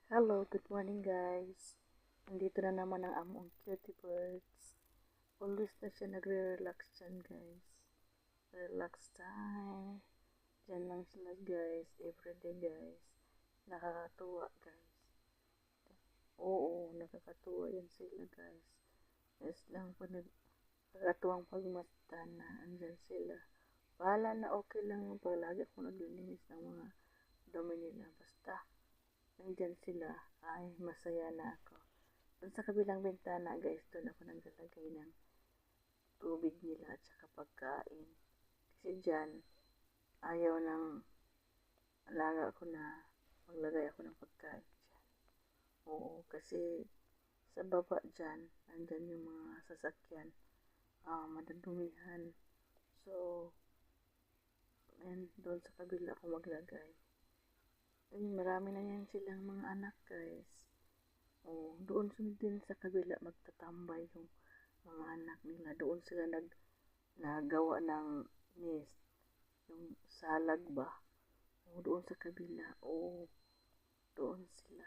Hello, good morning guys. Nandito na naman ang among cutie birds. Always na siya nagre-relax dyan guys. Relax time. Dyan lang sila guys. Everyday guys. Nakakatuwa guys. Oo, nakakatuwa yan sila guys. Yes lang po nakakatuwang pagmasdan na andyan sila. Bahala na okay lang yung palagi ako naglilinis ng mga dumi nila. Basta nandyan sila, ay masaya na ako. Doon sa kabilang bintana guys, doon ako naglalagay ng tubig nila at saka pagkain. Kasi dyan, ayaw ng alaga ko na maglagay ako ng pagkain dyan. Oo, kasi sa baba dyan, nandyan yung mga sasakyan, madadumihan. So, and doon sa kabila ako maglagay. Ayun, marami na yan silang mga anak guys. Oh, doon din sa kabila magtatambay yung mga anak nila. Doon sila nagawa ng nest. Yung salag ba? Oh, doon sa kabila. Oh, doon sila.